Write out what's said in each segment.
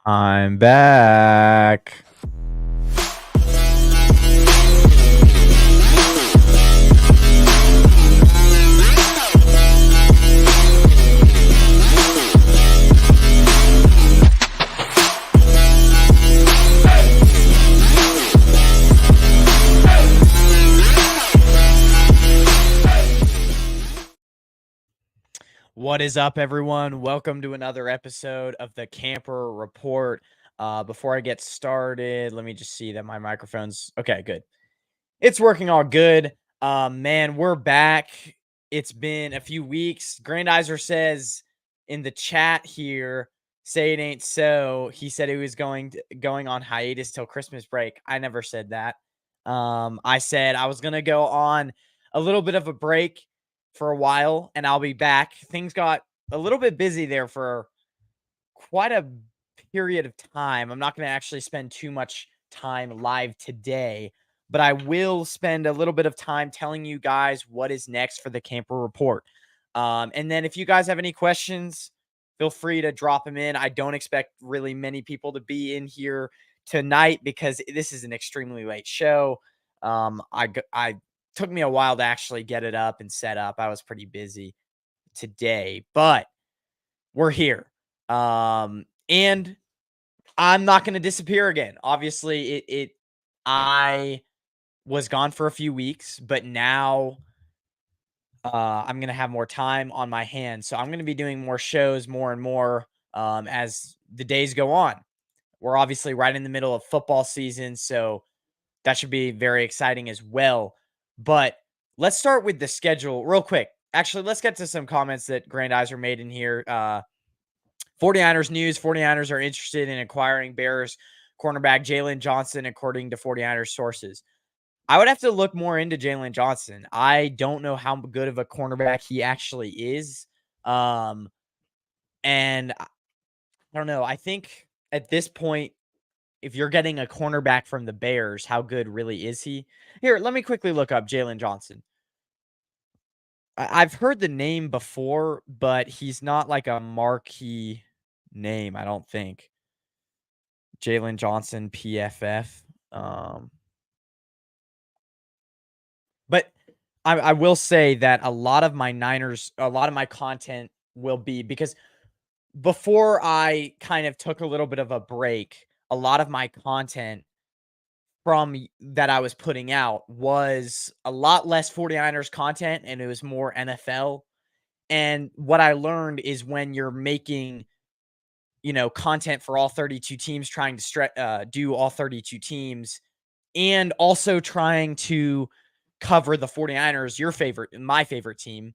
I'm back. What is up, everyone? Welcome to another episode of the Camper Report. Before I get started, let me just see that my microphone's okay. Good. It's working all good. Man, we're back. It's been a few weeks. Grandizer says in the chat here, "Say it ain't so." He said he was going on hiatus till Christmas break. I never said that. I said I was gonna go on a little bit of a break for a while, and I'll be back. Things got a little bit busy there for quite a period of time. I'm not going to actually spend too much time live today, but I will spend a little bit of time telling you guys what is next for the Camper Report. And then if you guys have any questions, feel free to drop them in. I don't expect really many people to be in here tonight because this is an extremely late show. I took me a while to actually get it up and set up. I was pretty busy today, but we're here. And I'm not going to disappear again. Obviously, I was gone for a few weeks, but now I'm going to have more time on my hands. So I'm going to be doing more shows more and more as the days go on. We're obviously right in the middle of football season, so that should be very exciting as well. But let's start with the schedule real quick. Actually, let's get to some comments that Grandizer made in here. 49ers news. 49ers are interested in acquiring Bears cornerback Jalen Johnson, according to 49ers sources. I would have to look more into Jalen Johnson. I don't know how good of a cornerback he actually is. And I don't know. I think at this point, if you're getting a cornerback from the Bears, how good really is he? Here, let me quickly look up Jalen Johnson. I've heard the name before, but he's not like a marquee name, I don't think. Jalen Johnson, PFF. Um, but I will say that a lot of my content will be because before I kind of took a little bit of a break, a lot of my content that I was putting out was a lot less 49ers content and it was more NFL. And what I learned is when you're making, content for all 32 teams, trying to do all 32 teams, and also trying to cover the 49ers, my favorite team,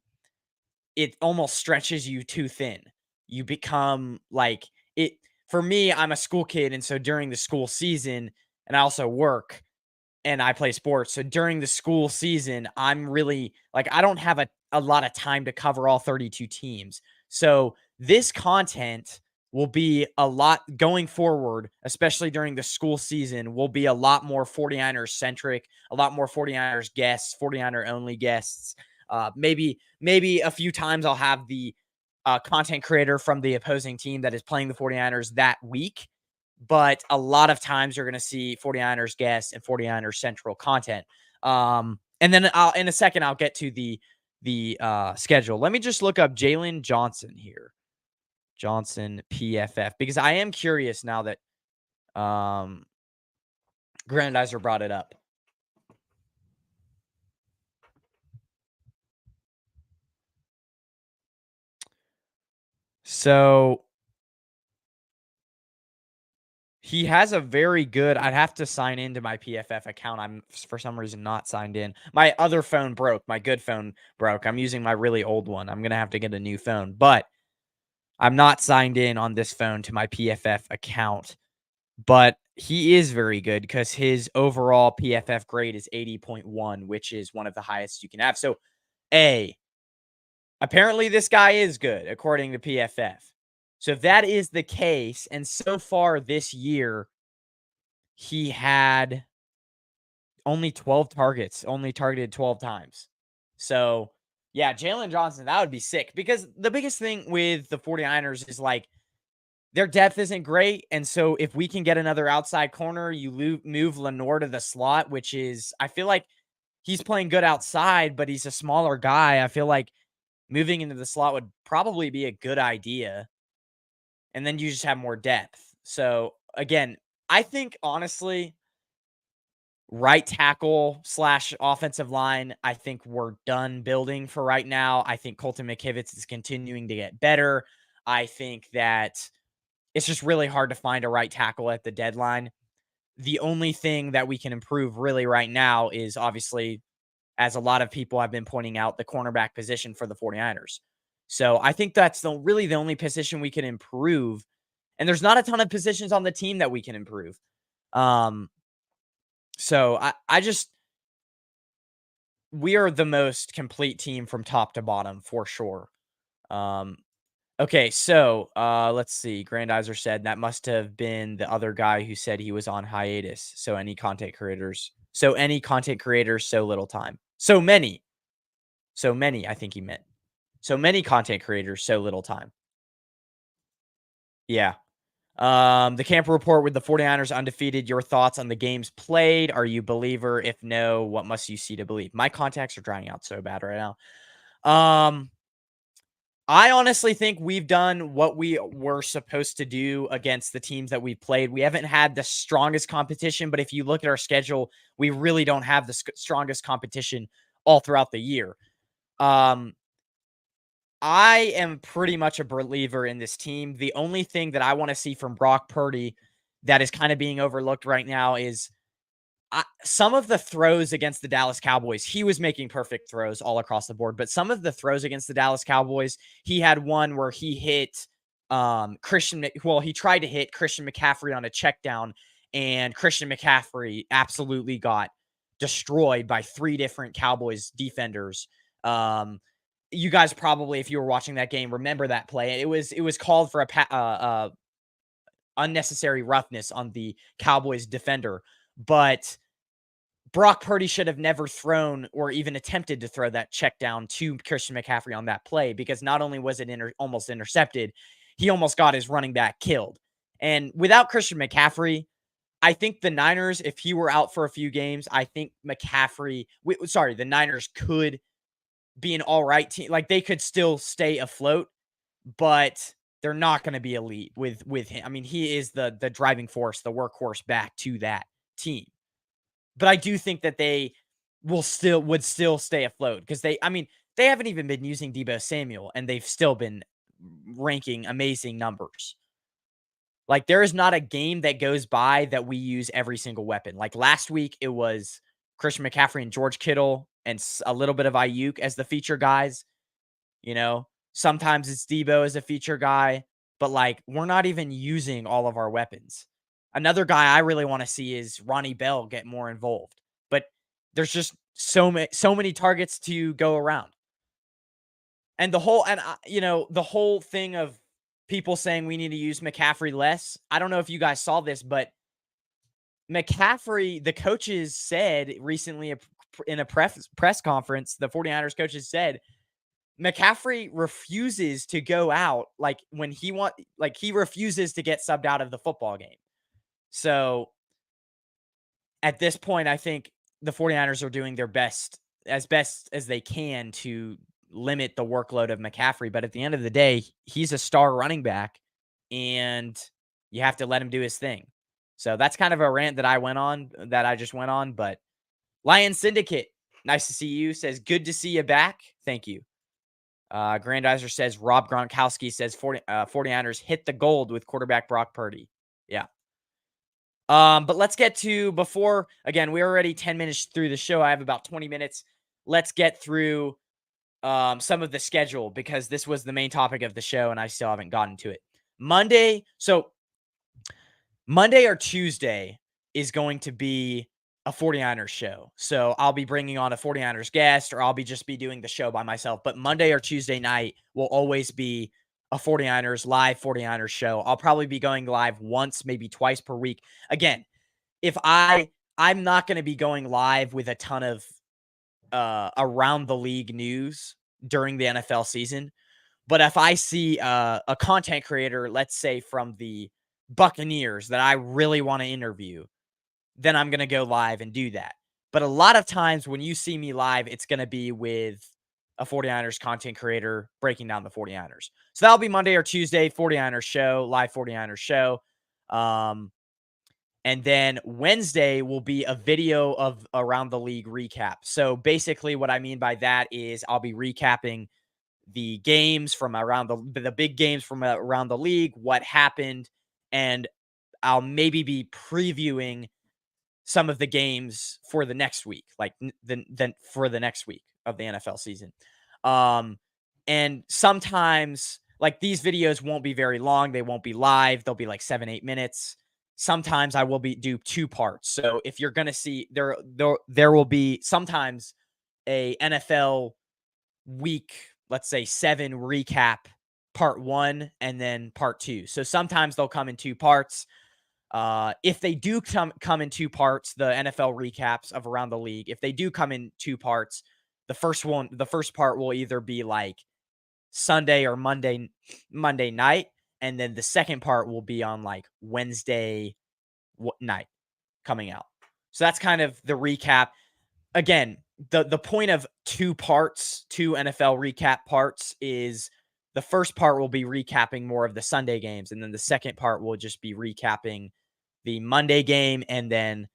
it almost stretches you too thin. You become like it for me, I'm a school kid, and so during the school season, and I also work and I play sports. So during the school season, I'm really like I don't have a lot of time to cover all 32 teams. So this content will be a lot going forward, especially during the school season, will be a lot more 49ers centric, a lot more 49ers guests, 49er only guests. Maybe a few times I'll have the content creator from the opposing team that is playing the 49ers that week, but a lot of times you're going to see 49ers guests and 49ers central content. And then in a second I'll get to the schedule. Let me just look up Jalen Johnson here. Johnson PFF, because I am curious now that Grandizer brought it up. So he has a very good. I'd have to sign into my PFF account. I'm for some reason not signed in. My other phone broke. My good phone broke. I'm using my really old one. I'm going to have to get a new phone, but I'm not signed in on this phone to my PFF account. But he is very good because his overall PFF grade is 80.1, which is one of the highest you can have. So, apparently this guy is good according to PFF. So if that is the case, and so far this year, he had only 12 targets, only targeted 12 times. So, yeah, Jalen Johnson, that would be sick because the biggest thing with the 49ers is like their depth isn't great. And so if we can get another outside corner, you move Lenore to the slot, which is, I feel like he's playing good outside, but he's a smaller guy. I feel like moving into the slot would probably be a good idea. And then you just have more depth. So again, I think honestly, right tackle slash offensive line, I think we're done building for right now. I think Colton McKivitz is continuing to get better. I think that it's just really hard to find a right tackle at the deadline. The only thing that we can improve really right now is obviously, as a lot of people have been pointing out, the cornerback position for the 49ers. So I think that's really the only position we can improve. And there's not a ton of positions on the team that we can improve. So I just, we are the most complete team from top to bottom for sure. Um, okay, so let's see. Grandizer said that must have been the other guy who said he was on hiatus. So any content creators, so little time. So many, I think he meant. So many content creators, so little time. Yeah. The camp report with the 49ers undefeated. Your thoughts on the games played? Are you a believer? If no, what must you see to believe? My contacts are drying out so bad right now. I honestly think we've done what we were supposed to do against the teams that we played. We haven't had the strongest competition, but if you look at our schedule, we really don't have the strongest competition all throughout the year. I am pretty much a believer in this team. The only thing that I want to see from Brock Purdy that is kind of being overlooked right now is some of the throws against the Dallas Cowboys. He was making perfect throws all across the board, but some of the throws against the Dallas Cowboys, he had one where he hit he tried to hit Christian McCaffrey on a check down, and Christian McCaffrey absolutely got destroyed by 3 different Cowboys defenders. You guys probably, if you were watching that game, remember that play. It was called for a unnecessary roughness on the Cowboys defender, but Brock Purdy should have never thrown or even attempted to throw that check down to Christian McCaffrey on that play, because not only was it almost intercepted, he almost got his running back killed. And without Christian McCaffrey, I think the Niners, if he were out for a few games, I think the Niners could be an all right team. Like, they could still stay afloat, but they're not going to be elite with him. I mean, he is the driving force, the workhorse back to that team. But I do think that they would still stay afloat, because they haven't even been using Deebo Samuel, and they've still been ranking amazing numbers. Like, there is not a game that goes by that we use every single weapon. Like last week, it was Christian McCaffrey and George Kittle and a little bit of Ayuk as the feature guys. You know, sometimes it's Deebo as a feature guy, but like, we're not even using all of our weapons. Another guy I really want to see is Ronnie Bell get more involved, but there's just so many targets to go around. And the whole thing of people saying we need to use McCaffrey less. I don't know if you guys saw this, but McCaffrey, the coaches said recently in a press conference, the 49ers coaches said McCaffrey refuses to go out when he refuses to get subbed out of the football game. So at this point, I think the 49ers are doing their best as they can to limit the workload of McCaffrey. But at the end of the day, he's a star running back, and you have to let him do his thing. So that's kind of a rant that I just went on. But Lion Syndicate, nice to see you, says, good to see you back. Thank you. Grandizer says, Rob Gronkowski says 49ers hit the gold with quarterback Brock Purdy. Yeah. But let's get to again, we're already 10 minutes through the show. I have about 20 minutes. Let's get through some of the schedule, because this was the main topic of the show and I still haven't gotten to it. Monday or Tuesday is going to be a 49ers show. So I'll be bringing on a 49ers guest, or I'll just be doing the show by myself. But Monday or Tuesday night will always be a 49ers live 49ers show. I'll probably be going live once, maybe twice per week. Again, I'm not going to be going live with a ton of around the league news during the NFL season. But if I see a content creator, let's say from the Buccaneers, that I really want to interview, then I'm going to go live and do that. But a lot of times when you see me live, it's going to be with a 49ers content creator breaking down the 49ers. So that'll be Monday or Tuesday, 49ers show, live 49ers show. And then Wednesday will be a video of Around the League recap. So basically what I mean by that is I'll be recapping the games from around the big games from around the league, what happened, and I'll maybe be previewing some of the games for the next week, like then for the next week of the NFL season. And sometimes like these videos won't be very long. They won't be live. They'll be like 7-8 minutes. Sometimes I will do 2 parts. So if you're going to see there will be sometimes a NFL week, let's say 7 recap part 1 and then part 2. So sometimes they'll come in 2 parts. If they do come in 2 parts, the NFL recaps of Around the League, if they do come in 2 parts, the first part will either be like Sunday or Monday night, and then the second part will be on like Wednesday night coming out. So that's kind of the recap. Again, the point of 2 parts, 2 NFL recap parts is the first part will be recapping more of the Sunday games, and then the second part will just be recapping the Monday game and then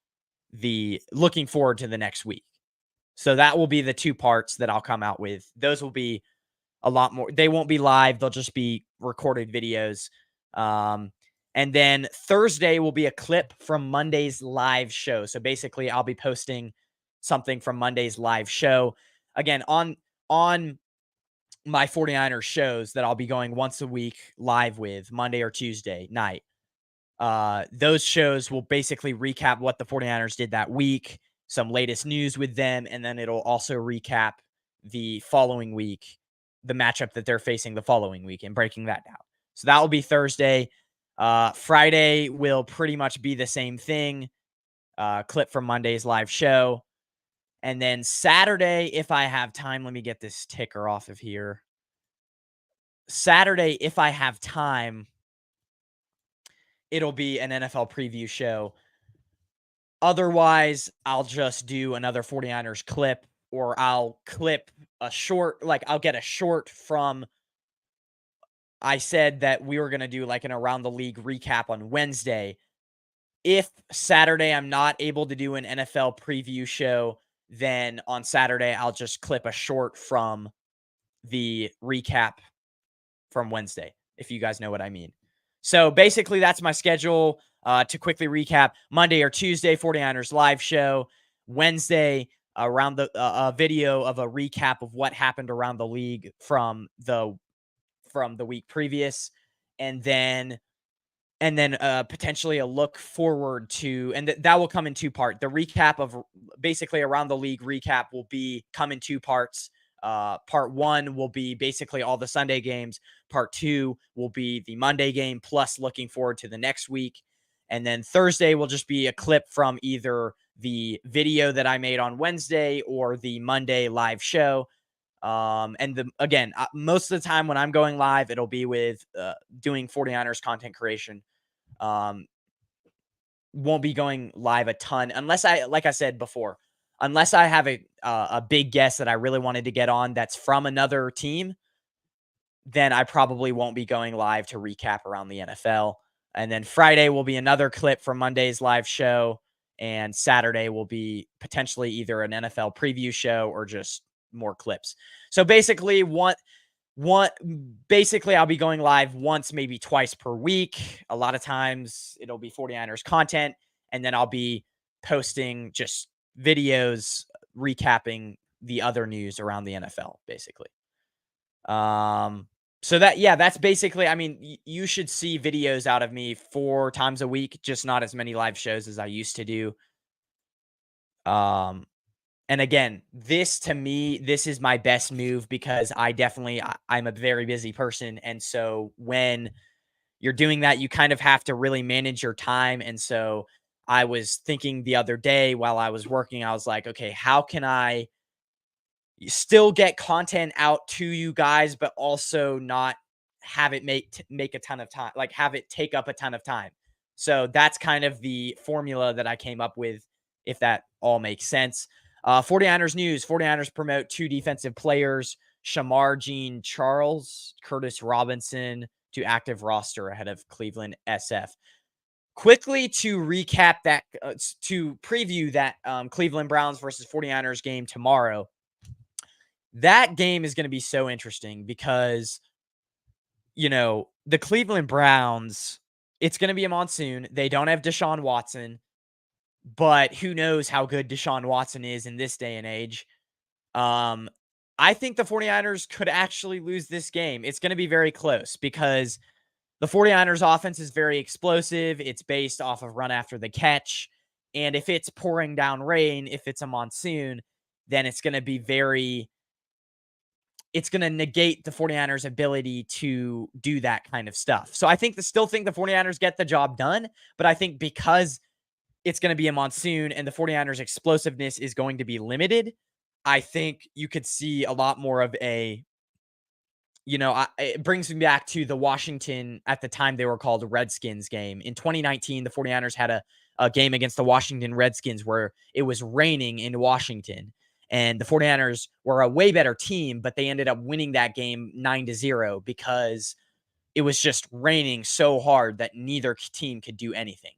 the looking forward to the next week. So that will be the 2 parts that I'll come out with. Those will be a lot more. They won't be live. They'll just be recorded videos. And then Thursday will be a clip from Monday's live show. So basically I'll be posting something from Monday's live show. Again, on my 49ers shows that I'll be going once a week live with Monday or Tuesday night. Those shows will basically recap what the 49ers did that week, some latest news with them, and then it'll also recap the following week, the matchup that they're facing the following week and breaking that down. So that will be Thursday. Friday will pretty much be the same thing. Clip from Monday's live show. And then Saturday, if I have time, let me get this ticker off of here. Saturday, if I have time, it'll be an NFL preview show. Otherwise, I'll just do another 49ers clip, or I'll clip a short, like I'll get a short from, I said that we were going to do like an Around the League recap on Wednesday. If Saturday I'm not able to do an NFL preview show, then on Saturday I'll just clip a short from the recap from Wednesday, if you guys know what I mean. So basically that's my schedule. To quickly recap, Monday or Tuesday, 49ers live show. Wednesday, around the video of a recap of what happened around the league from the week previous, and then potentially a look forward to, and that will come in 2 parts. The recap of basically Around the League recap will come in 2 parts. Part 1 will be basically all the Sunday games. Part 2 will be the Monday game plus looking forward to the next week. And then Thursday will just be a clip from either the video that I made on Wednesday or the Monday live show. And again, most of the time when I'm going live, it'll be with doing 49ers content creation. Won't be going live a ton unless like I said before, unless I have a big guest that I really wanted to get on that's from another team, then I probably won't be going live to recap around the NFL. And then Friday will be another clip from Monday's live show. And Saturday will be potentially either an NFL preview show or just more clips. So basically basically I'll be going live once, maybe twice per week. A lot of times it'll be 49ers content. And then I'll be posting just videos recapping the other news around the NFL, basically. So that's basically, I mean, you should see videos out of me 4 times a week, just not as many live shows as I used to do. And again, to me, this is my best move because I'm a very busy person. And so when you're doing that, you kind of have to really manage your time. And so I was thinking the other day while I was working, I was like, okay, how can I, still get content out to you guys, but also not have it make a ton of time, like have it take up a ton of time. So that's kind of the formula that I came up with, if that all makes sense. 49ers news: 49ers promote 2 defensive players, Shamar Jean Charles, Curtis Robinson, to active roster ahead of Cleveland SF. Quickly to recap that, to preview that Cleveland Browns versus 49ers game tomorrow. That game is going to be so interesting because, the Cleveland Browns, it's going to be a monsoon. They don't have Deshaun Watson, but who knows how good Deshaun Watson is in this day and age. I think the 49ers could actually lose this game. It's going to be very close because the 49ers offense is very explosive. It's based off of run after the catch. And if it's pouring down rain, if it's a monsoon, then it's going to be it's going to negate the 49ers ability to do that kind of stuff. So I still think the 49ers get the job done, but I think because it's going to be a monsoon and the 49ers explosiveness is going to be limited, I think you could see a lot more of it brings me back to the Washington, at the time they were called Redskins game. In 2019, the 49ers had a game against the Washington Redskins where it was raining in Washington. And the 49ers were a way better team, but they ended up winning that game 9-0 because it was just raining so hard that neither team could do anything.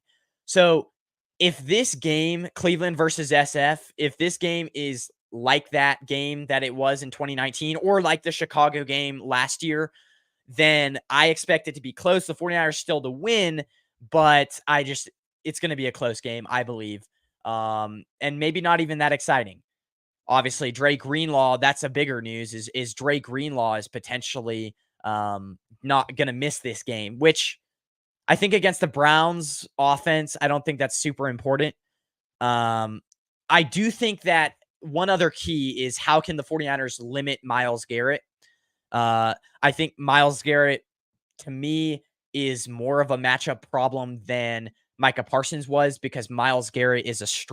So if this game, Cleveland versus SF, if this game is like that game that it was in 2019 or like the Chicago game last year, then I expect it to be close. The 49ers still to win, but it's going to be a close game, I believe. And maybe not even that exciting. Obviously, Drake Greenlaw, that's a bigger news, is Drake Greenlaw is potentially not going to miss this game, which I think against the Browns offense, I don't think that's super important. I do think that one other key is how can the 49ers limit Myles Garrett? I think Myles Garrett, to me, is more of a matchup problem than Micah Parsons was because Myles Garrett is just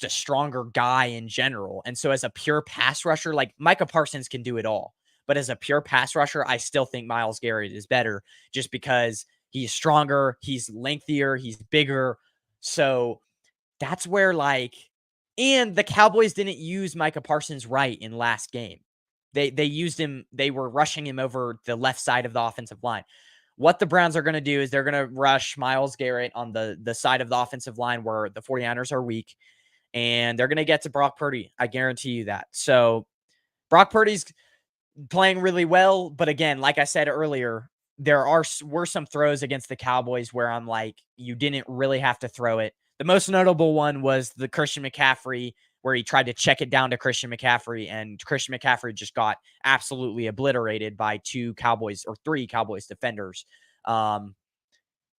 a stronger guy in general. And so as a pure pass rusher, like Micah Parsons can do it all. But as a pure pass rusher, I still think Myles Garrett is better just because he's stronger, he's lengthier, he's bigger. So that's where and the Cowboys didn't use Micah Parsons right in last game. They used him, they were rushing him over the left side of the offensive line. What the Browns are going to do is they're going to rush Myles Garrett on the side of the offensive line where the 49ers are weak, and they're going to get to Brock Purdy. I guarantee you that. So Brock Purdy's playing really well, but again, like I said earlier, were some throws against the Cowboys where I'm like, you didn't really have to throw it. The most notable one was the Christian McCaffrey, where he tried to check it down to Christian McCaffrey, and Christian McCaffrey just got absolutely obliterated by 3 Cowboys defenders. And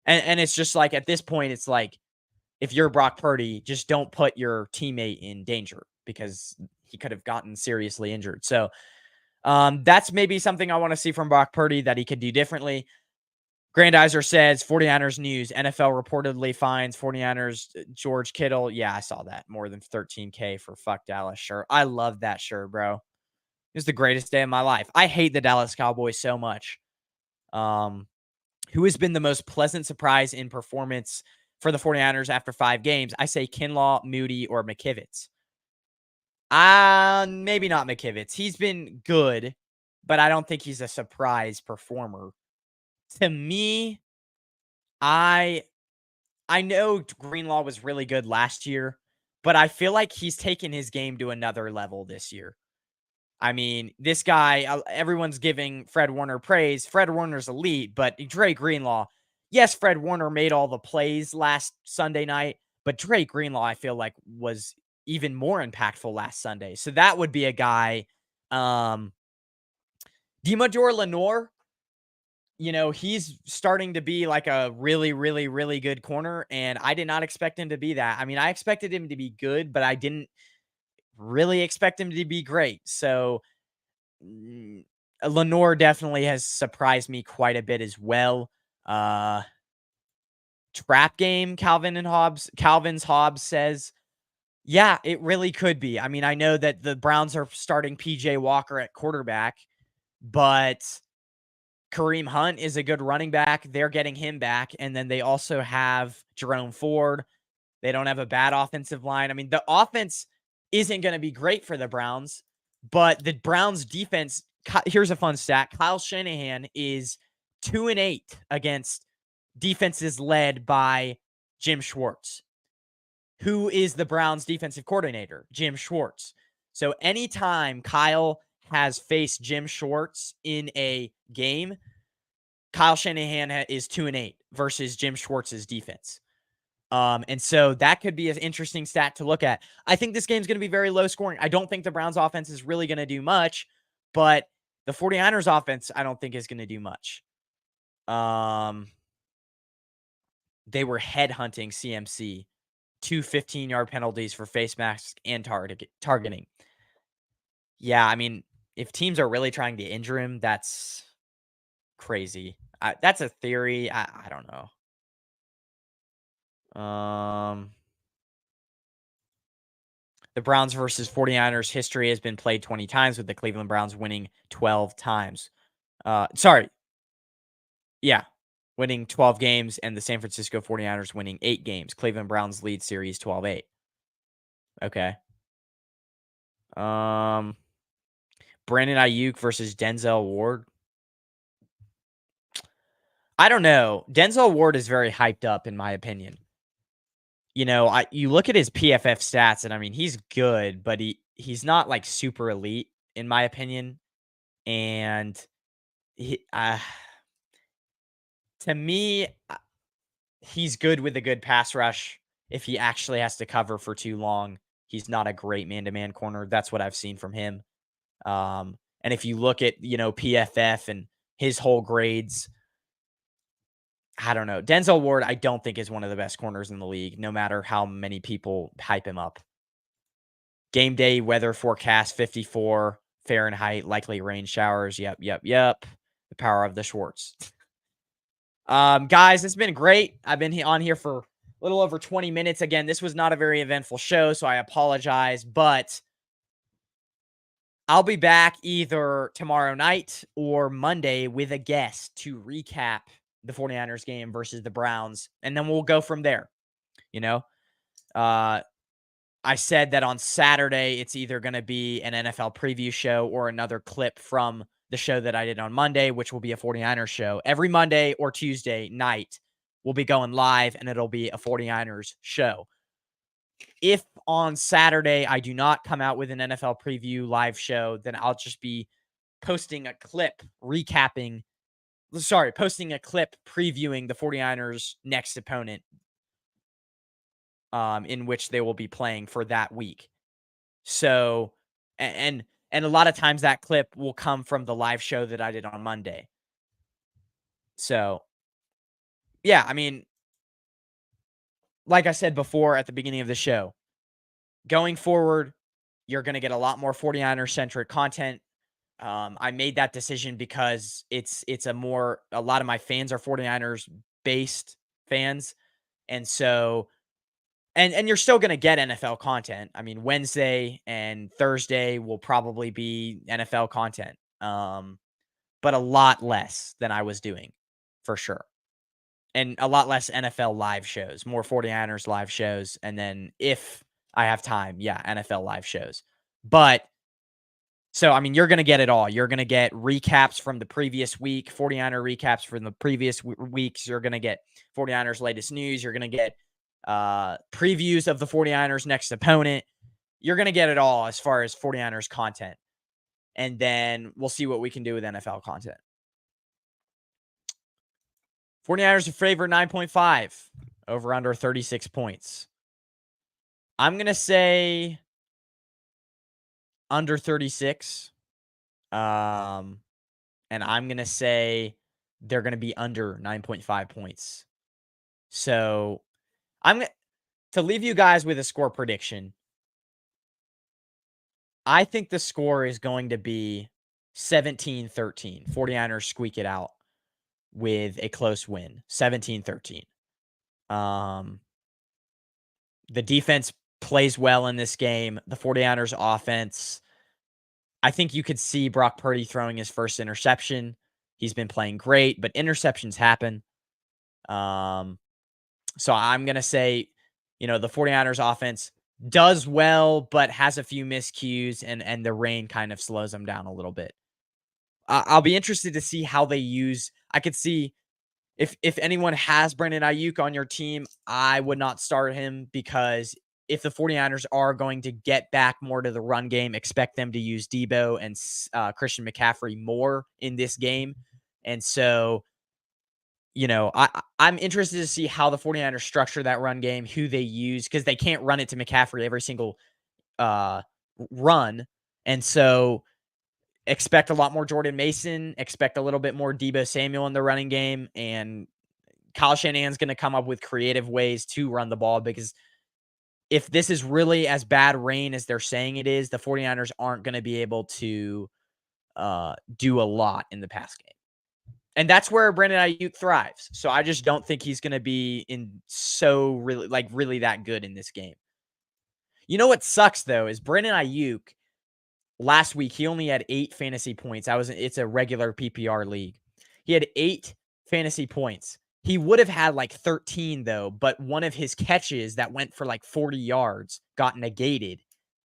it's just like, at this point, it's like, if you're Brock Purdy, just don't put your teammate in danger because he could have gotten seriously injured. So that's maybe something I want to see from Brock Purdy that he could do differently. Grandizer says 49ers news. NFL reportedly fines 49ers George Kittle. Yeah, I saw that. More than $13K for fuck Dallas shirt. I love that shirt, bro. It was the greatest day of my life. I hate the Dallas Cowboys so much. Who has been the most pleasant surprise in performance for the 49ers after 5 games? I say Kinlaw, Moody, or McKivitz. Maybe not McKivitz. He's been good, but I don't think he's a surprise performer. To me, I know Greenlaw was really good last year, but I feel like he's taken his game to another level this year. I mean, this guy, everyone's giving Fred Warner praise. Fred Warner's elite, but Drake Greenlaw, yes, Fred Warner made all the plays last Sunday night, but Drake Greenlaw, I feel like, was even more impactful last Sunday. So that would be a guy. Deommodore Lenoir, he's starting to be like a really, really, really good corner, and I did not expect him to be that. I mean, I expected him to be good, but I didn't really expect him to be great. So Lenoir definitely has surprised me quite a bit as well. Trap game, Calvin's Hobbs says, Yeah, it really could be. I mean, I know that the Browns are starting PJ Walker at quarterback, but Kareem Hunt is a good running back. They're getting him back. And then they also have Jerome Ford. They don't have a bad offensive line. I mean, the offense isn't going to be great for the Browns, but the Browns defense, here's a fun stat. Kyle Shanahan is 2-8 against defenses led by Jim Schwartz. Who is the Browns defensive coordinator? Jim Schwartz. So anytime Kyle has faced Jim Schwartz in a game, Kyle Shanahan is 2-8 versus Jim Schwartz's defense. And so that could be an interesting stat to look at. I think this game's going to be very low scoring. I don't think the Browns offense is really going to do much, but the 49ers offense, I don't think is going to do much. They were headhunting CMC, 2 15-yard penalties for face mask and targeting. Yeah, I mean, if teams are really trying to injure him, that's crazy. That's a theory. I don't know. The Browns versus 49ers history has been played 20 times, with the Cleveland Browns winning 12 times. Winning 12 games, and the San Francisco 49ers winning 8 games. Cleveland Browns lead series 12-8. Okay. Brandon Ayuk versus Denzel Ward. I don't know. Denzel Ward is very hyped up, in my opinion. You know, you look at his PFF stats, and I mean, he's good, but he's not like super elite, in my opinion. And to me, he's good with a good pass rush. If he actually has to cover for too long, he's not a great man-to-man corner. That's what I've seen from him. And if you look at, PFF and his whole grades, I don't know. Denzel Ward, I don't think is one of the best corners in the league, no matter how many people hype him up. Game day weather forecast 54 Fahrenheit, likely rain showers. Yep. The power of the Schwartz. Guys, it's been great. I've been on here for a little over 20 minutes. Again, this was not a very eventful show, so I apologize, but I'll be back either tomorrow night or Monday with a guest to recap the 49ers game versus the Browns, and then we'll go from there. I said that on Saturday, it's either going to be an NFL preview show or another clip from the show that I did on Monday, which will be a 49ers show. Every Monday or Tuesday night, we'll be going live, and it'll be a 49ers show. If on Saturday I do not come out with an NFL preview live show, then I'll just be posting a clip previewing the 49ers next opponent, in which they will be playing for that week. So, and a lot of times that clip will come from the live show that I did on Monday. So, yeah, I mean, like I said before at the beginning of the show, going forward, you're going to get a lot more 49er-centric content. I made that decision because it's a lot of my fans are 49ers-based fans. And so, and you're still going to get NFL content. I mean, Wednesday and Thursday will probably be NFL content, but a lot less than I was doing, for sure. And a lot less NFL live shows, more 49ers live shows. And then if I have time, NFL live shows. But so, I mean, you're going to get it all. You're going to get recaps from the previous week, 49er recaps from the previous weeks. You're going to get 49ers latest news. You're going to get previews of the 49ers next opponent. You're going to get it all as far as 49ers content. And then we'll see what we can do with NFL content. 49ers are favored 9.5, over under 36 points. I'm going to say under 36. And I'm going to say they're going to be under 9.5 points. So to leave you guys with a score prediction, I think the score is going to be 17-13. 49ers squeak it out with a close win, 17-13. The defense plays well in this game. The 49ers offense, I think you could see Brock Purdy throwing his first interception. He's been playing great, but interceptions happen. So I'm going to say, the 49ers offense does well, but has a few miscues, and the rain kind of slows them down a little bit. I'll be interested to see how they use. I could see if anyone has Brandon Ayuk on your team, I would not start him, because if the 49ers are going to get back more to the run game, expect them to use Debo and Christian McCaffrey more in this game. And so, I'm interested to see how the 49ers structure that run game, who they use, because they can't run it to McCaffrey every single run. And so expect a lot more Jordan Mason, expect a little bit more Debo Samuel in the running game, and Kyle Shanahan's going to come up with creative ways to run the ball, because if this is really as bad rain as they're saying it is, the 49ers aren't going to be able to do a lot in the pass game. And that's where Brandon Ayuk thrives. So I just don't think he's going to be really that good in this game. You know what sucks, though, is Brandon Ayuk last week, he only had 8 fantasy points. It's a regular PPR league. He had 8 fantasy points. He would have had like 13, though, but one of his catches that went for like 40 yards got negated.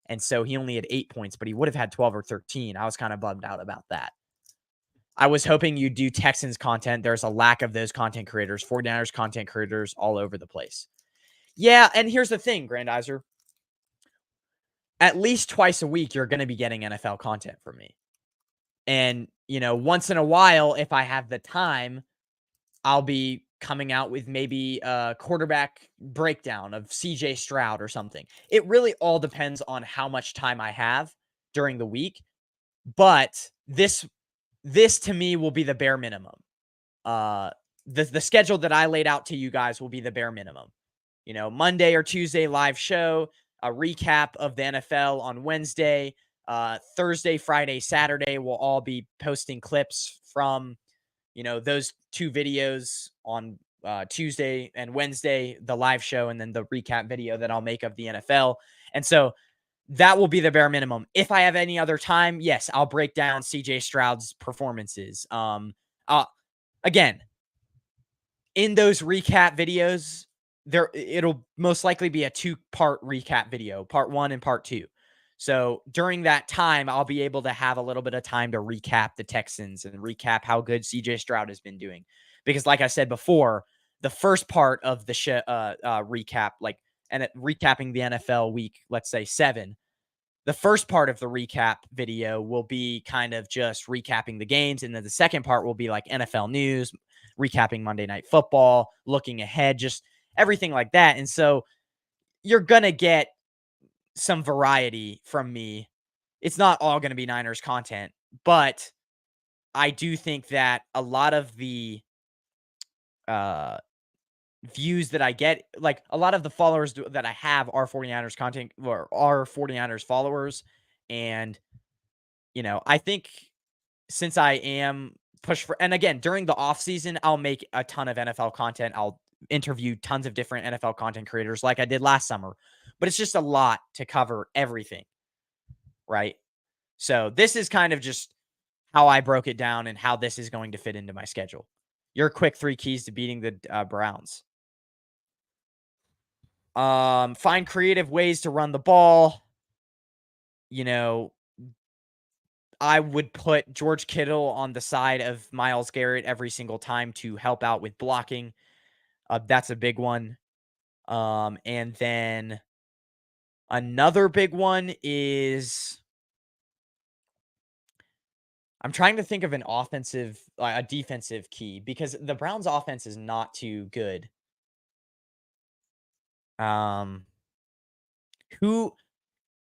And so he only had 8 points, but he would have had 12 or 13. I was kind of bummed out about that. I was hoping you'd do Texans content. There's a lack of those content creators, 49ers content creators all over the place. Yeah, and here's the thing, Grandizer. At least twice a week, you're going to be getting NFL content from me. And, once in a while, if I have the time, I'll be coming out with maybe a quarterback breakdown of CJ Stroud or something. It really all depends on how much time I have during the week. But this to me will be the bare minimum. The schedule that I laid out to you guys will be the bare minimum. Monday or Tuesday live show, a recap of the NFL on Wednesday. Thursday, Friday, Saturday, we'll all be posting clips from, those 2 videos on Tuesday and Wednesday, the live show, and then the recap video that I'll make of the NFL. And so that will be the bare minimum. If I have any other time, yes, I'll break down CJ Stroud's performances. Again, in those recap videos, it'll most likely be a 2-part recap video, part 1 and part 2. So during that time, I'll be able to have a little bit of time to recap the Texans and recap how good CJ Stroud has been doing. Because like I said before, the first part of the recap, recapping the NFL week, let's say 7, the first part of the recap video will be kind of just recapping the games. And then the second part will be like NFL news, recapping Monday Night Football, looking ahead, just everything like that. And so you're going to get some variety from me. It's not all going to be Niners content, but I do think that a lot of the views that I get, like a lot of the followers that I have are 49ers content or are 49ers followers. And, I think since I am pushed for, and again, during the off season, I'll make a ton of NFL content. I'll interview tons of different NFL content creators like I did last summer, but it's just a lot to cover everything. Right. So this is kind of just how I broke it down and how this is going to fit into my schedule. Your quick 3 keys to beating the Browns. Find creative ways to run the ball. I would put George Kittle on the side of Myles Garrett every single time to help out with blocking. That's a big one. And then another big one is I'm trying to think of a defensive key, because the Browns offense is not too good.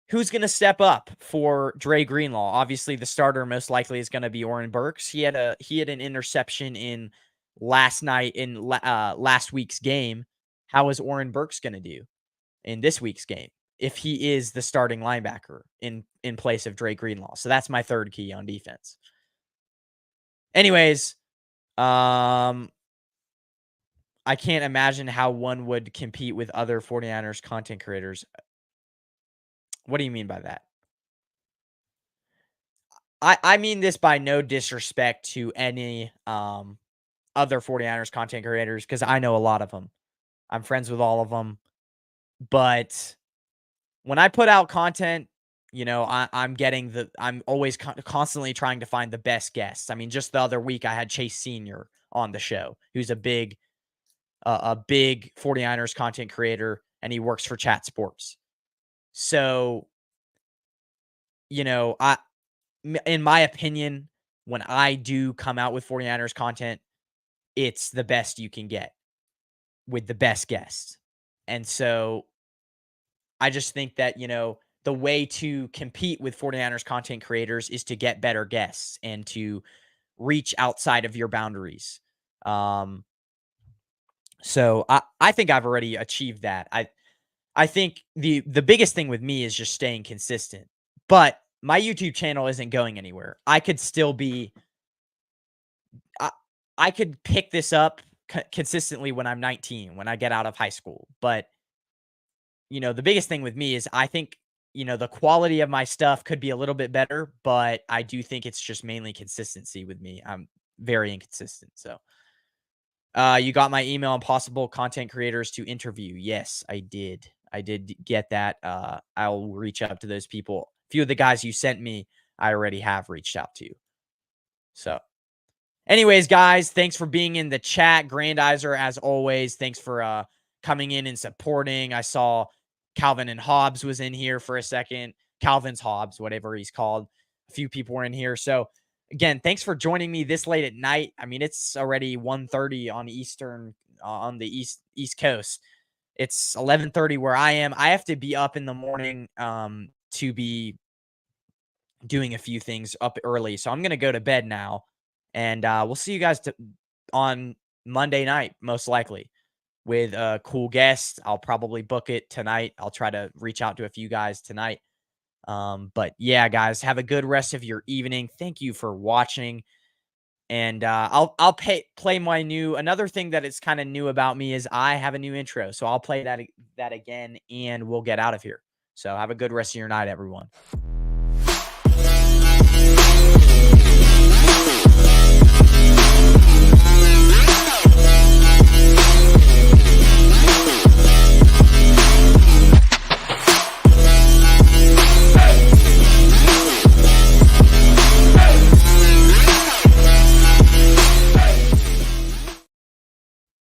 Who's going to step up for Dre Greenlaw? Obviously, the starter most likely is going to be Oren Burks. He had an interception in last week's game. How is Oren Burks going to do in this week's game if he is the starting linebacker in place of Dre Greenlaw? So that's my third key on defense. Anyways, I can't imagine how one would compete with other 49ers content creators. What do you mean by that? I mean this by no disrespect to any other 49ers content creators because I know a lot of them. I'm friends with all of them. But when I put out content, I'm always constantly trying to find the best guests. I mean, just the other week I had Chase Senior on the show, who's a big 49ers content creator, and he works for Chat Sports. So, you know, I in my opinion, when I do come out with 49ers content, it's the best you can get with the best guests. And so I just think that, the way to compete with 49ers content creators is to get better guests and to reach outside of your boundaries. Um, so I think I've already achieved that. I think the biggest thing with me is just staying consistent. But my YouTube channel isn't going anywhere. I could still be I, I could pick this up consistently when I'm 19, when I get out of high school. But the biggest thing with me is I think, the quality of my stuff could be a little bit better, but I do think it's just mainly consistency with me. I'm very inconsistent. So, you got my email on possible content creators to interview. Yes, I did. I did get that. I'll reach out to those people. A few of the guys you sent me, I already have reached out to. So, anyways, guys, thanks for being in the chat. Grandizer, as always, thanks for coming in and supporting. I saw Calvin and Hobbs was in here for a second. Calvin's Hobbs, whatever he's called. A few people were in here. So again, thanks for joining me this late at night. I mean, it's already 1:30 on Eastern on the East Coast. It's 11:30 where I am. I have to be up in the morning to be doing a few things up early. So I'm going to go to bed now. And we'll see you guys on Monday night, most likely, with a cool guest. I'll probably book it tonight. I'll try to reach out to a few guys tonight. But yeah, guys, have a good rest of your evening. Thank you for watching. And I'll play my new another thing that is kind of new about me is I have a new intro. So I'll play that again and we'll get out of here. So have a good rest of your night, everyone.